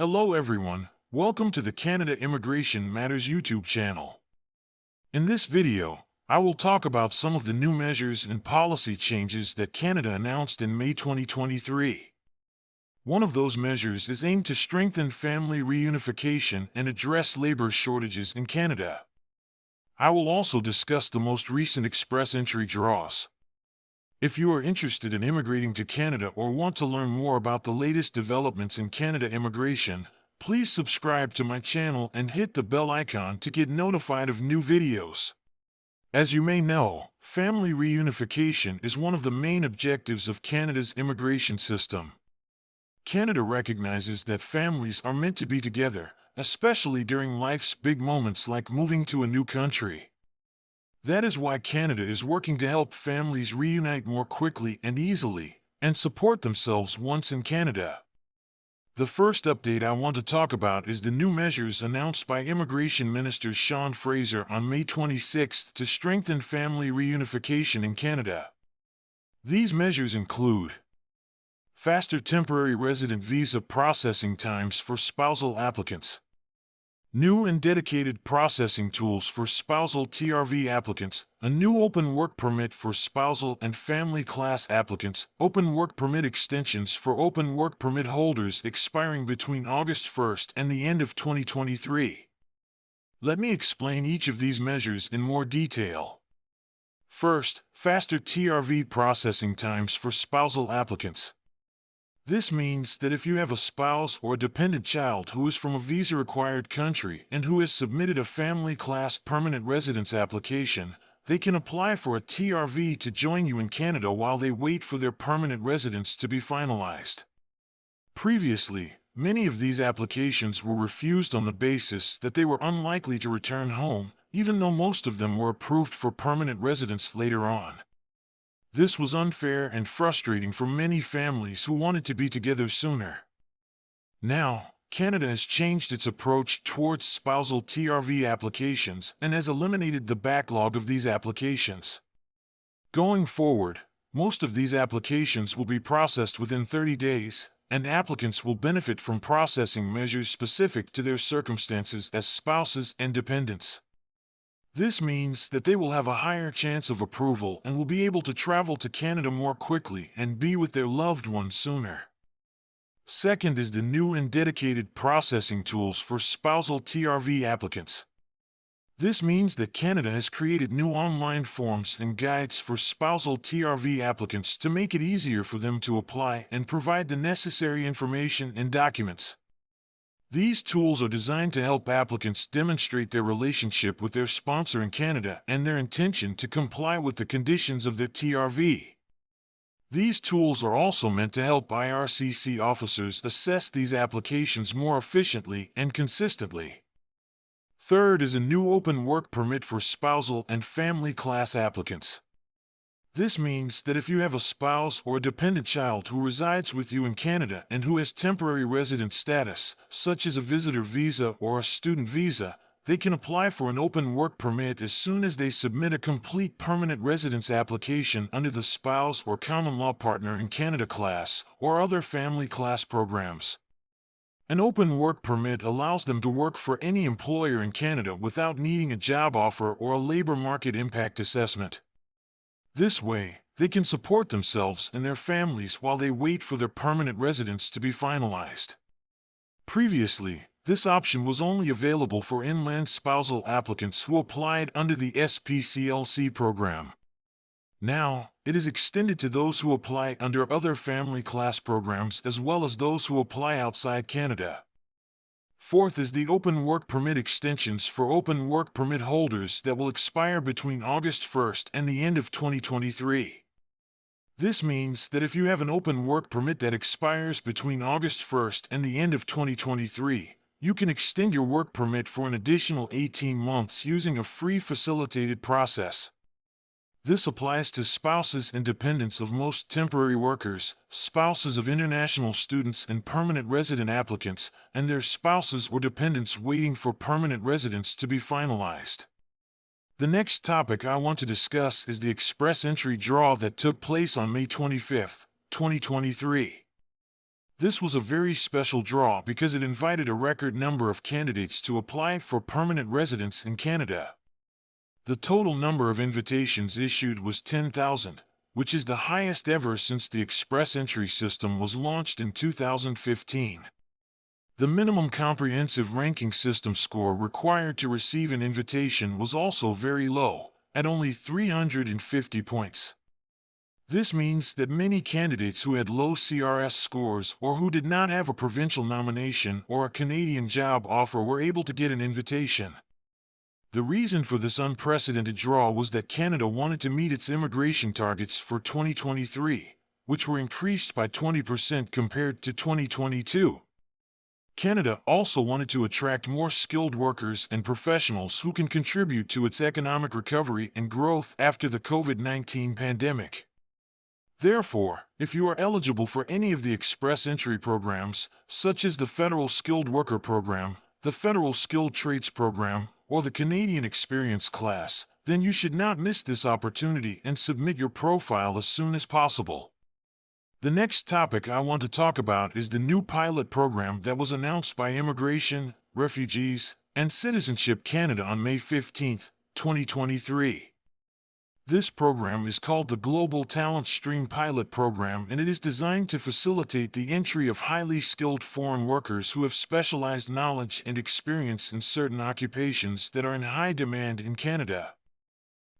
Hello everyone, welcome to the Canada Immigration Matters YouTube channel. In this video, I will talk about some of the new measures and policy changes that Canada announced in May 2023. One of those measures is aimed to strengthen family reunification and address labor shortages in Canada. I will also discuss the most recent express entry draws. If you are interested in immigrating to Canada or want to learn more about the latest developments in Canada immigration, please subscribe to my channel and hit the bell icon to get notified of new videos. As you may know, family reunification is one of the main objectives of Canada's immigration system. Canada recognizes that families are meant to be together, especially during life's big moments like moving to a new country. That is why Canada is working to help families reunite more quickly and easily, and support themselves once in Canada. The first update I want to talk about is the new measures announced by Immigration Minister Sean Fraser on May 26 to strengthen family reunification in Canada. These measures include faster temporary resident visa processing times for spousal applicants, new and dedicated processing tools for spousal TRV applicants, a new open work permit for spousal and family class applicants, open work permit extensions for open work permit holders expiring between August 1st and the end of 2023. Let me explain each of these measures in more detail. First, faster TRV processing times for spousal applicants. This means that if you have a spouse or a dependent child who is from a visa-required country and who has submitted a family class permanent residence application, they can apply for a TRV to join you in Canada while they wait for their permanent residence to be finalized. Previously, many of these applications were refused on the basis that they were unlikely to return home, even though most of them were approved for permanent residence later on. This was unfair and frustrating for many families who wanted to be together sooner. Now, Canada has changed its approach towards spousal TRV applications and has eliminated the backlog of these applications. Going forward, most of these applications will be processed within 30 days, and applicants will benefit from processing measures specific to their circumstances as spouses and dependents. This means that they will have a higher chance of approval and will be able to travel to Canada more quickly and be with their loved ones sooner. Second is the new and dedicated processing tools for spousal TRV applicants. This means that Canada has created new online forms and guides for spousal TRV applicants to make it easier for them to apply and provide the necessary information and documents. These tools are designed to help applicants demonstrate their relationship with their sponsor in Canada and their intention to comply with the conditions of their TRV. These tools are also meant to help IRCC officers assess these applications more efficiently and consistently. Third is a new open work permit for spousal and family class applicants. This means that if you have a spouse or a dependent child who resides with you in Canada and who has temporary resident status, such as a visitor visa or a student visa, they can apply for an open work permit as soon as they submit a complete permanent residence application under the spouse or common law partner in Canada class or other family class programs. An open work permit allows them to work for any employer in Canada without needing a job offer or a labor market impact assessment. This way, they can support themselves and their families while they wait for their permanent residence to be finalized. Previously, this option was only available for inland spousal applicants who applied under the SPCLC program. Now, it is extended to those who apply under other family class programs as well as those who apply outside Canada. Fourth is the open work permit extensions for open work permit holders that will expire between August 1st and the end of 2023. This means that if you have an open work permit that expires between August 1st and the end of 2023, you can extend your work permit for an additional 18 months using a free facilitated process. This applies to spouses and dependents of most temporary workers, spouses of international students and permanent resident applicants, and their spouses or dependents waiting for permanent residence to be finalized. The next topic I want to discuss is the express entry draw that took place on May 25, 2023. This was a very special draw because it invited a record number of candidates to apply for permanent residence in Canada. The total number of invitations issued was 10,000, which is the highest ever since the express entry system was launched in 2015. The minimum comprehensive ranking system score required to receive an invitation was also very low, at only 350 points. This means that many candidates who had low CRS scores or who did not have a provincial nomination or a Canadian job offer were able to get an invitation. The reason for this unprecedented draw was that Canada wanted to meet its immigration targets for 2023, which were increased by 20% compared to 2022. Canada also wanted to attract more skilled workers and professionals who can contribute to its economic recovery and growth after the COVID-19 pandemic. Therefore, if you are eligible for any of the express entry programs, such as the Federal Skilled Worker Program, the Federal Skilled Trades Program, or the Canadian Experience Class, then you should not miss this opportunity and submit your profile as soon as possible. The next topic I want to talk about is the new pilot program that was announced by Immigration, Refugees, and Citizenship Canada on May 15, 2023. This program is called the Global Talent Stream Pilot Program, and it is designed to facilitate the entry of highly skilled foreign workers who have specialized knowledge and experience in certain occupations that are in high demand in Canada.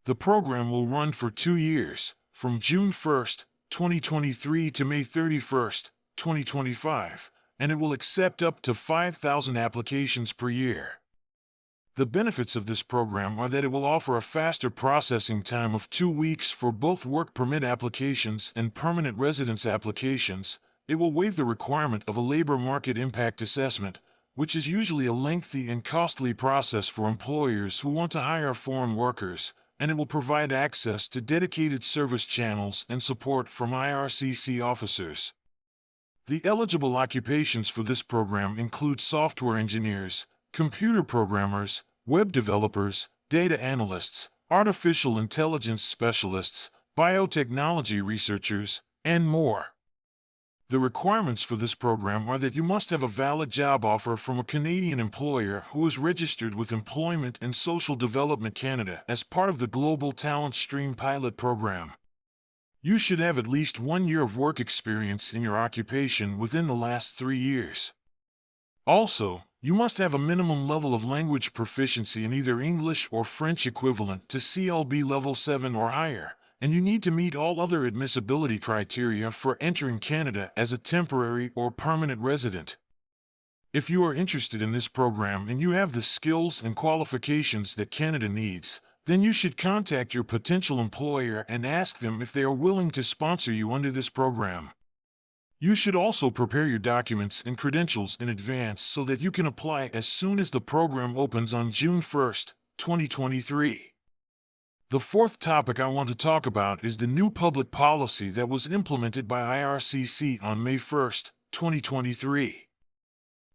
The program will run for 2 years, from June 1st, 2023 to May 31st, 2025, and it will accept up to 5,000 applications per year. The benefits of this program are that it will offer a faster processing time of 2 weeks for both work permit applications and permanent residence applications. It will waive the requirement of a labor market impact assessment, which is usually a lengthy and costly process for employers who want to hire foreign workers, and it will provide access to dedicated service channels and support from IRCC officers. The eligible occupations for this program include software engineers, computer programmers, web developers, data analysts, artificial intelligence specialists, biotechnology researchers, and more. The requirements for this program are that you must have a valid job offer from a Canadian employer who is registered with Employment and Social Development Canada as part of the Global Talent Stream Pilot Program. You should have at least 1 year of work experience in your occupation within the last 3 years. Also, you must have a minimum level of language proficiency in either English or French equivalent to CLB Level 7 or higher, and you need to meet all other admissibility criteria for entering Canada as a temporary or permanent resident. If you are interested in this program and you have the skills and qualifications that Canada needs, then you should contact your potential employer and ask them if they are willing to sponsor you under this program. You should also prepare your documents and credentials in advance so that you can apply as soon as the program opens on June 1st, 2023. The fourth topic I want to talk about is the new public policy that was implemented by IRCC on May 1st, 2023.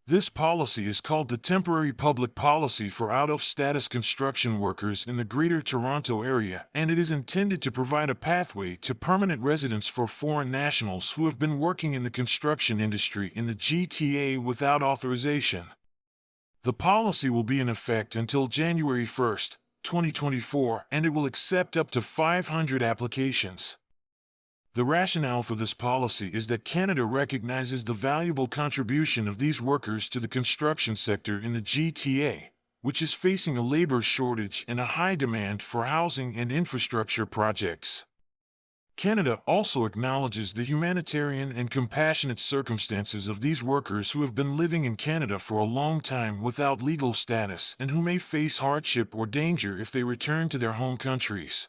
This policy is called the Temporary Public Policy for Out-of-Status Construction Workers in the Greater Toronto Area, and it is intended to provide a pathway to permanent residence for foreign nationals who have been working in the construction industry in the GTA without authorization. The policy will be in effect until January 1st, 2024, and it will accept up to 500 applications. The rationale for this policy is that Canada recognizes the valuable contribution of these workers to the construction sector in the GTA, which is facing a labor shortage and a high demand for housing and infrastructure projects. Canada also acknowledges the humanitarian and compassionate circumstances of these workers who have been living in Canada for a long time without legal status and who may face hardship or danger if they return to their home countries.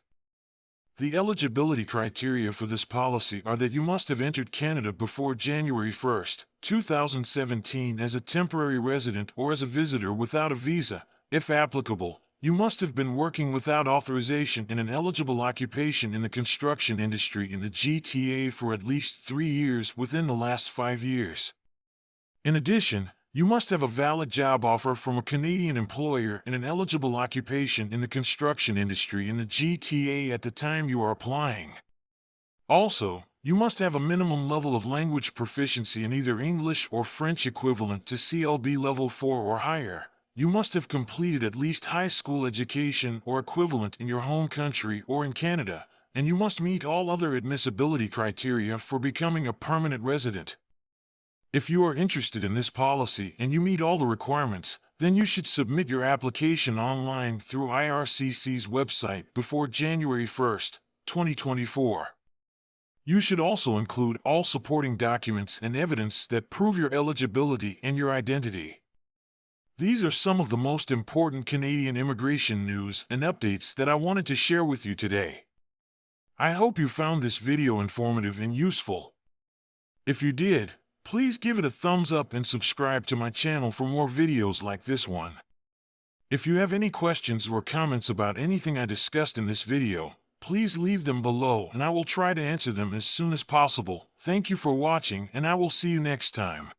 The eligibility criteria for this policy are that you must have entered Canada before January 1st, 2017 as a temporary resident or as a visitor without a visa. If applicable, you must have been working without authorization in an eligible occupation in the construction industry in the GTA for at least 3 years within the last 5 years. In addition, you must have a valid job offer from a Canadian employer in an eligible occupation in the construction industry in the GTA at the time you are applying. Also, You must have a minimum level of language proficiency in either English or French equivalent to CLB Level 4 or higher. You must have completed at least high school education or equivalent in your home country or in Canada, and you must meet all other admissibility criteria for becoming a permanent resident. If you are interested in this policy and you meet all the requirements, then you should submit your application online through IRCC's website before January 1st, 2024. You should also include all supporting documents and evidence that prove your eligibility and your identity. These are some of the most important Canadian immigration news and updates that I wanted to share with you today. I hope you found this video informative and useful. If you did, please give it a thumbs up and subscribe to my channel for more videos like this one. If you have any questions or comments about anything I discussed in this video, please leave them below and I will try to answer them as soon as possible. Thank you for watching and I will see you next time.